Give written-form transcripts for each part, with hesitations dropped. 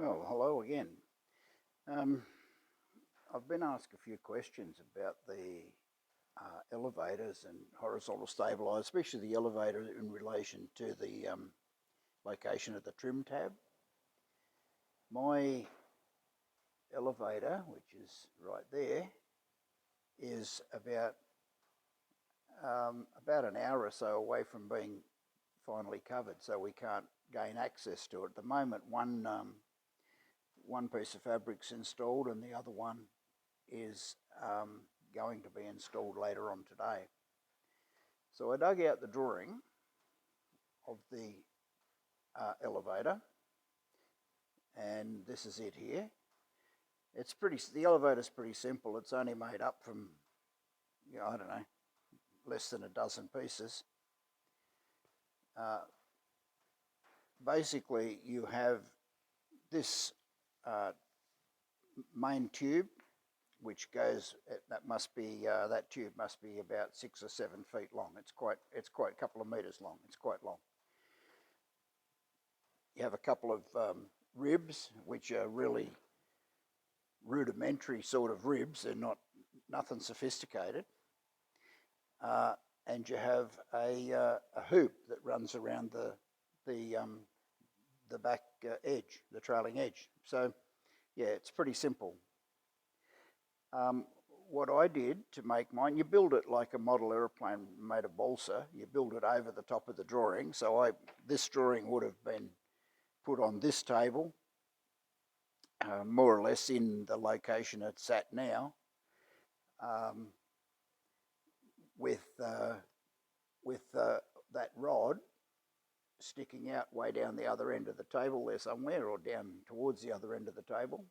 Well, hello again. Um, I've been asked a few questions about the elevators and horizontal stabilisers, especially the elevator in relation to the location of the trim tab. My elevator, which is right there, is about an hour or so away from being finally covered, so we can't gain access to it. At the moment, one piece of fabric's installed and the other one is going to be installed later on today. So I dug out the drawing of the elevator, and this is it here. The elevator's pretty simple. It's only made up from, I don't know, less than a dozen pieces. Basically, you have this main tube, which goes. That tube must be about 6 or 7 feet long. It's quite a couple of meters long. It's quite long. You have a couple of ribs, which are really rudimentary sort of ribs. They're nothing sophisticated. And you have a hoop that runs around the back edge, the trailing edge. So, yeah, it's pretty simple. What I did to make mine, you build it like a model aeroplane made of balsa. You build it over the top of the drawing. So this drawing would have been put on this table, more or less in the location it's at now, with that rod sticking out way down the other end of the table there somewhere, or down towards the other end of the table.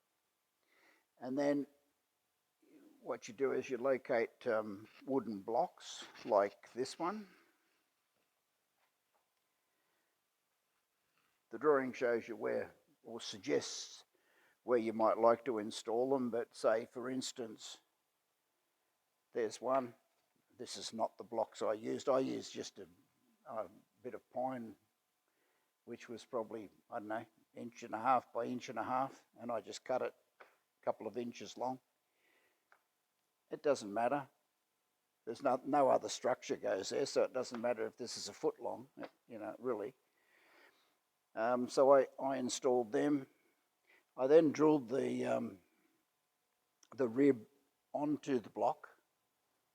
And then what you do is you locate wooden blocks like this one. The drawing shows you where, or suggests where you might like to install them, but say, for instance, there's one. This is not the blocks I used. I used just a bit of pine, which was probably, I don't know, 1.5 inches by 1.5 inches, and I just cut it a couple of inches long. It doesn't matter. There's no other structure goes there, so it doesn't matter if this is a foot long, really. So I installed them. I then drilled the rib onto the block,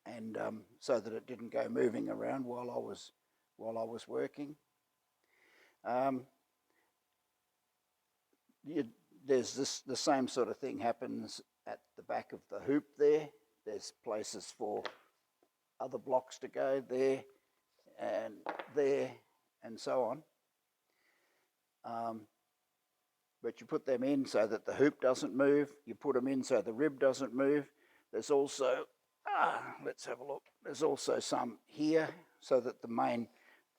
and so that it didn't go moving around while I was working. The same sort of thing happens at the back of the hoop there. There's places for other blocks to go there, and so on. But you put them in so that the hoop doesn't move. You put them in so the rib doesn't move. There's also, let's have a look. There's also some here so that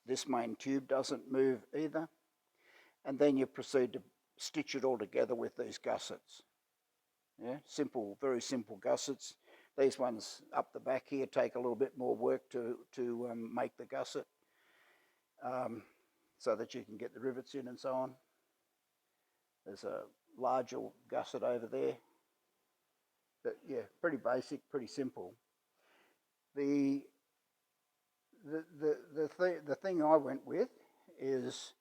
this main tube doesn't move either. And then you proceed to stitch it all together with these gussets. Yeah, simple, very simple gussets. These ones up the back here take a little bit more work to make the gusset, so that you can get the rivets in and so on. There's a larger gusset over there. But yeah, pretty basic, pretty simple. The thing I went with is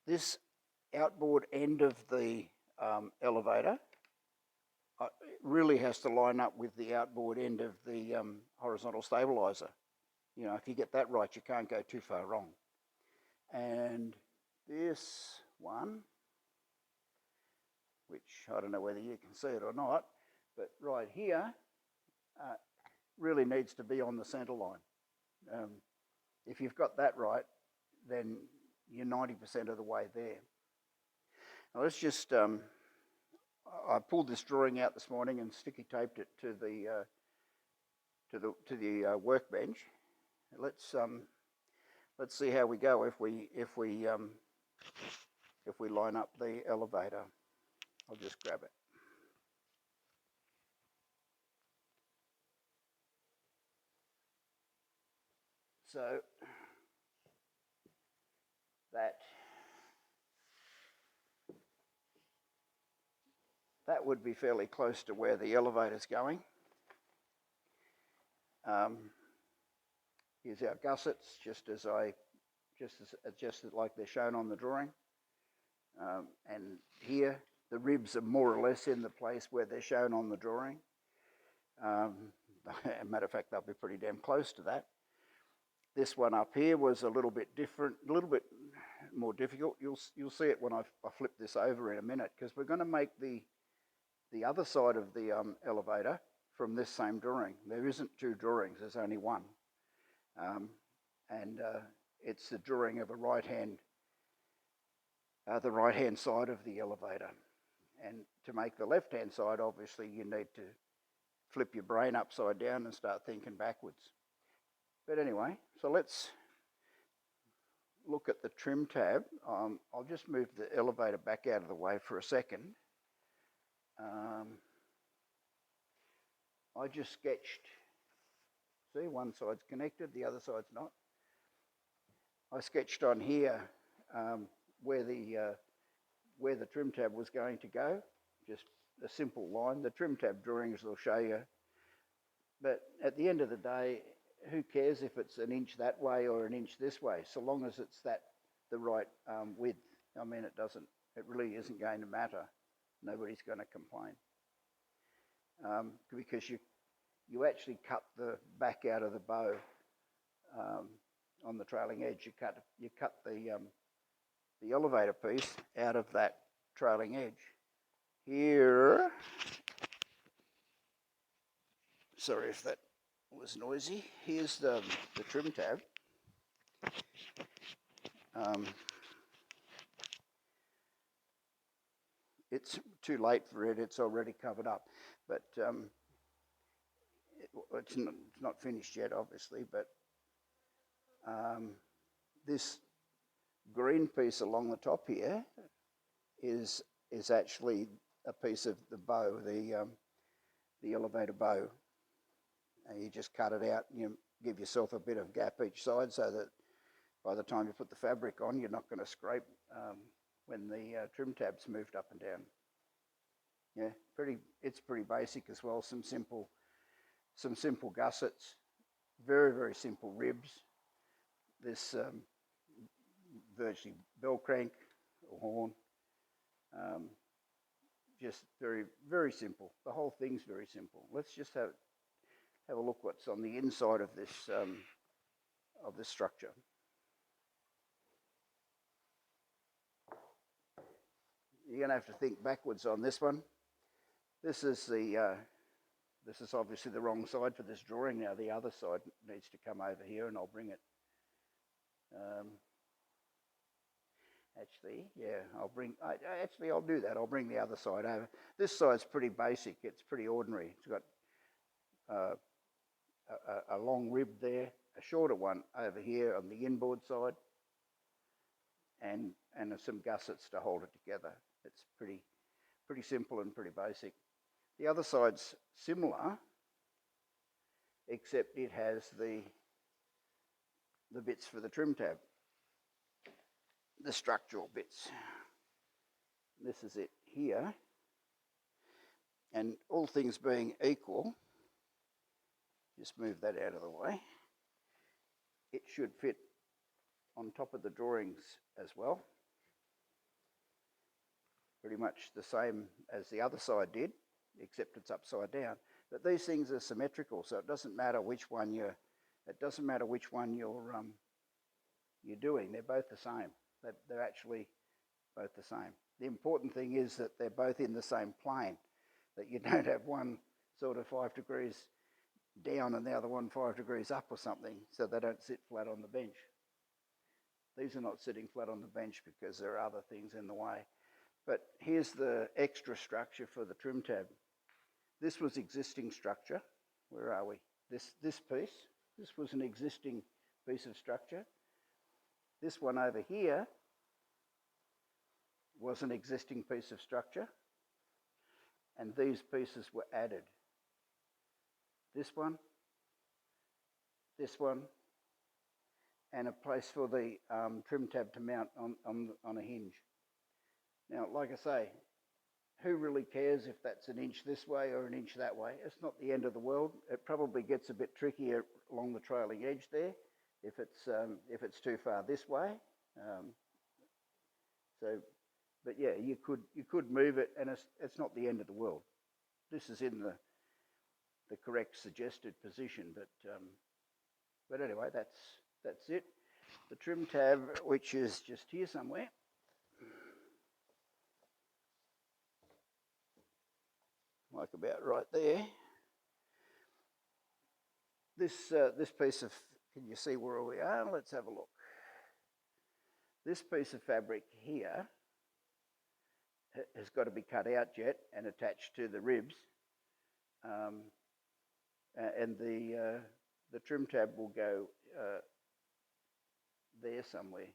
this outboard end of the elevator. It really has to line up with the outboard end of the horizontal stabiliser. If you get that right, you can't go too far wrong. And this one, which I don't know whether you can see it or not, but right here really needs to be on the centre line. If you've got that right, then you're 90% of the way there. Now let's just, I pulled this drawing out this morning and sticky taped it to the workbench. Let's see how we go if we line up the elevator. I'll just grab it. So that that would be fairly close to where the elevator's going. Here's our gussets, just like they're shown on the drawing. And here, the ribs are more or less in the place where they're shown on the drawing. Matter of fact, they'll be pretty damn close to that. This one up here was a little bit different, a little bit more difficult. You'll see it when I flip this over in a minute, because we're going to make the other side of the elevator from this same drawing. There isn't two drawings, there's only one. It's the drawing of a the right-hand side of the elevator. And to make the left-hand side, obviously, you need to flip your brain upside down and start thinking backwards. But anyway, so let's look at the trim tab. I'll just move the elevator back out of the way for a second. I just sketched, see, one side's connected, the other side's not. I sketched on here where the trim tab was going to go, just a simple line. The trim tab drawings will show you, but at the end of the day, who cares if it's an inch that way or an inch this way, so long as it's the right width. I mean, it really isn't going to matter. Nobody's going to complain. Because you actually cut the back out of the bow on the trailing edge. You cut the elevator piece out of that trailing edge. Here, sorry if that was noisy. Here's the trim tab. It's too late for it, it's already covered up. But it's not finished yet, obviously, but this green piece along the top here is actually a piece of the bow, the elevator bow. And you just cut it out and you give yourself a bit of gap each side so that by the time you put the fabric on, you're not going to scrape when the trim tab's moved up and down. Yeah, it's pretty basic as well. Some simple gussets, very, very simple ribs. This virtually bell crank or horn. Just very, very simple. The whole thing's very simple. Let's just have a look what's on the inside of this structure. You're going to have to think backwards on this one. This is obviously the wrong side for this drawing. Now the other side needs to come over here, and I'll bring it. I'll do that. I'll bring the other side over. This side's pretty basic. It's pretty ordinary. It's got a long rib there, a shorter one over here on the inboard side, and some gussets to hold it together. It's pretty simple and pretty basic. The other side's similar, except it has the bits for the trim tab, the structural bits. This is it here, and all things being equal, just move that out of the way, it should fit on top of the drawings as well. Pretty much the same as the other side did, except it's upside down. But these things are symmetrical, so it doesn't matter which one you're doing. They're both the same. They're actually both the same. The important thing is that they're both in the same plane, that you don't have one sort of 5 degrees down and the other one 5 degrees up or something, so they don't sit flat on the bench. These are not sitting flat on the bench because there are other things in the way. But here's the extra structure for the trim tab. This was existing structure. Where are we? This piece. This was an existing piece of structure. This one over here was an existing piece of structure. And these pieces were added. This one, and a place for the trim tab to mount on a hinge. Now, like I say, who really cares if that's an inch this way or an inch that way? It's not the end of the world. It probably gets a bit trickier along the trailing edge there if it's too far this way. But yeah, you could move it, and it's not the end of the world. This is in the correct suggested position, but anyway, that's it. The trim tab, which is just here somewhere. Like about right there. This piece of, can you see where we are? Let's have a look. This piece of fabric here has got to be cut out yet and attached to the ribs, and the trim tab will go there somewhere,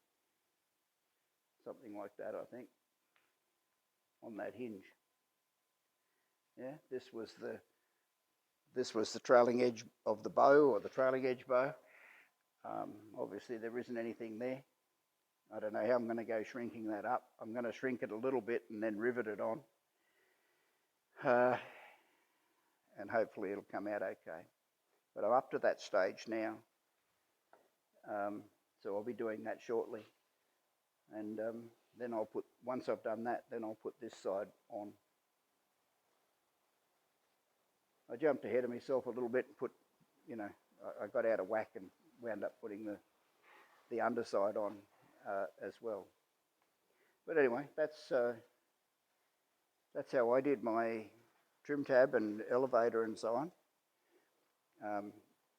something like that, I think, on that hinge. Yeah, this was the trailing edge of the bow, or the trailing edge bow. Obviously there isn't anything there. I don't know how I'm going to go shrinking that up. I'm going to shrink it a little bit and then rivet it on. And hopefully it'll come out okay. But I'm up to that stage now. So I'll be doing that shortly. And then once I've done that, then I'll put this side on. I jumped ahead of myself a little bit and I got out of whack and wound up putting the underside on as well. But anyway, that's how I did my trim tab and elevator and so on.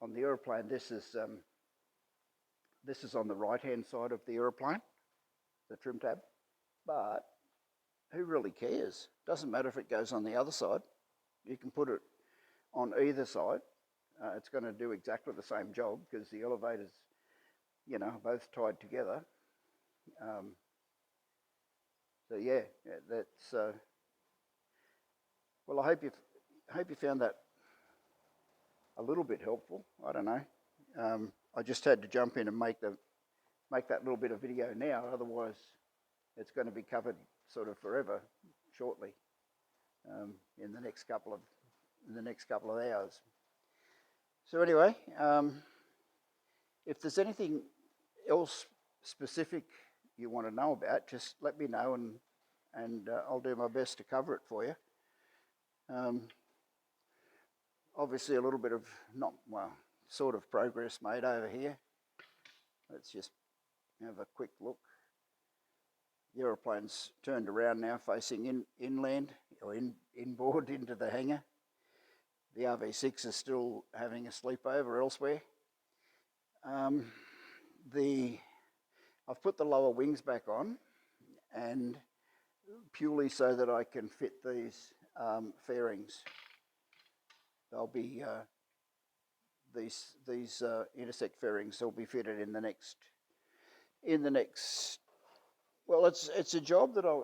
On the aeroplane, this is on the right-hand side of the aeroplane, the trim tab. But who really cares? Doesn't matter if it goes on the other side. You can put it on either side. It's going to do exactly the same job because the elevators, both tied together. So yeah, that's. Well, I hope you found that a little bit helpful. I don't know. I just had to jump in and make that little bit of video now. Otherwise, it's going to be covered sort of forever, shortly, in the next couple of hours. So anyway, if there's anything else specific you want to know about, just let me know, and I'll do my best to cover it for you. Obviously a little bit of sort of progress made over here. Let's just have a quick look. The aeroplane's turned around now, facing inland, or inboard into the hangar. The RV6 is still having a sleepover elsewhere. I've put the lower wings back on, and purely so that I can fit these fairings. They'll be these intersect fairings will be fitted in the next. Well, it's a job that I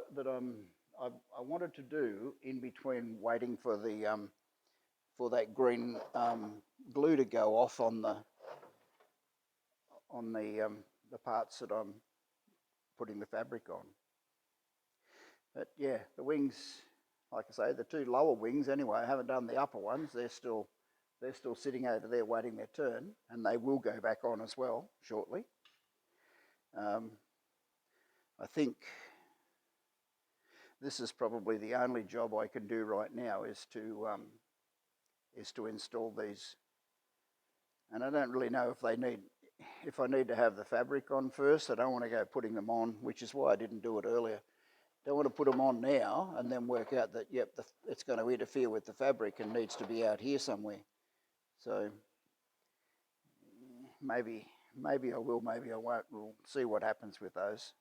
wanted to do in between waiting for that green glue to go off on the parts that I'm putting the fabric on. But yeah, the wings, like I say, the two lower wings anyway, I haven't done the upper ones. They're still sitting over there waiting their turn, and they will go back on as well shortly. I think this is probably the only job I can do right now is to install these. And I don't really know if I need to have the fabric on first. I don't want to go putting them on, which is why I didn't do it earlier. Don't want to put them on now and then work out that, yep, it's going to interfere with the fabric and needs to be out here somewhere. So maybe I will, maybe I won't. We'll see what happens with those.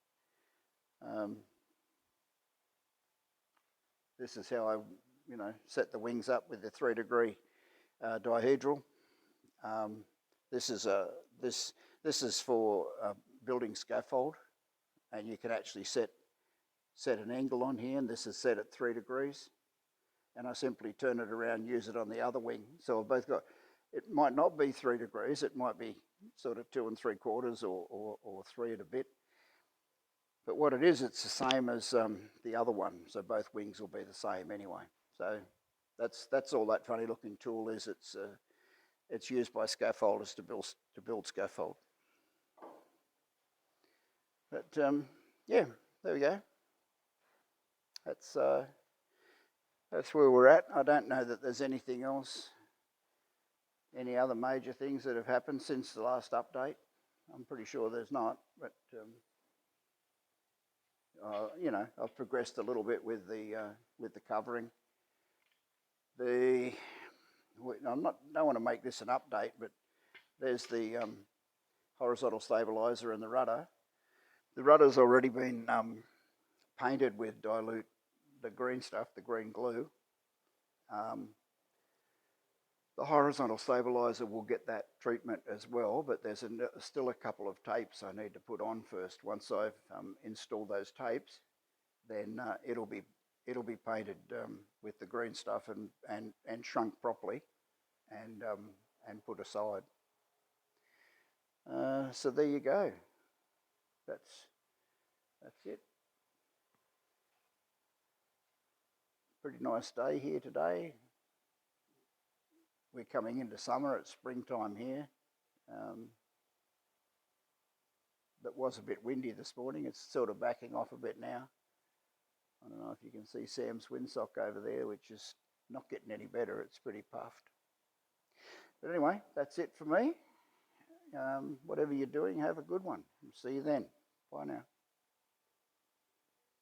This is how I, set the wings up with the 3-degree dihedral. This is for building scaffold, and you can actually set an angle on here, and this is set at 3 degrees, and I simply turn it around, use it on the other wing. So I've both got, it might not be 3 degrees, it might be sort of 2 3/4 or 3 and a bit, But what it is, it's the same as the other one. So both wings will be the same anyway. So that's all that funny looking tool is. It's used by scaffolders to build scaffold. But yeah, there we go. That's where we're at. I don't know that there's anything else, any other major things that have happened since the last update. I'm pretty sure there's not, but you know, I've progressed a little bit with the covering. I don't want to make this an update, but there's the horizontal stabilizer and the rudder. The rudder's already been painted with dilute, the green stuff, the green glue. The horizontal stabilizer will get that treatment as well, but there's still a couple of tapes I need to put on first. Once I've installed those tapes, then it'll be painted with the green stuff and shrunk properly and put aside. So there you go. That's it. Pretty nice day here today. We're coming into summer, it's springtime here. It was a bit windy this morning, it's sort of backing off a bit now. I don't know if you can see Sam's windsock over there, which is not getting any better, it's pretty puffed. But anyway, that's it for me. Whatever you're doing, have a good one. See you then. Bye now.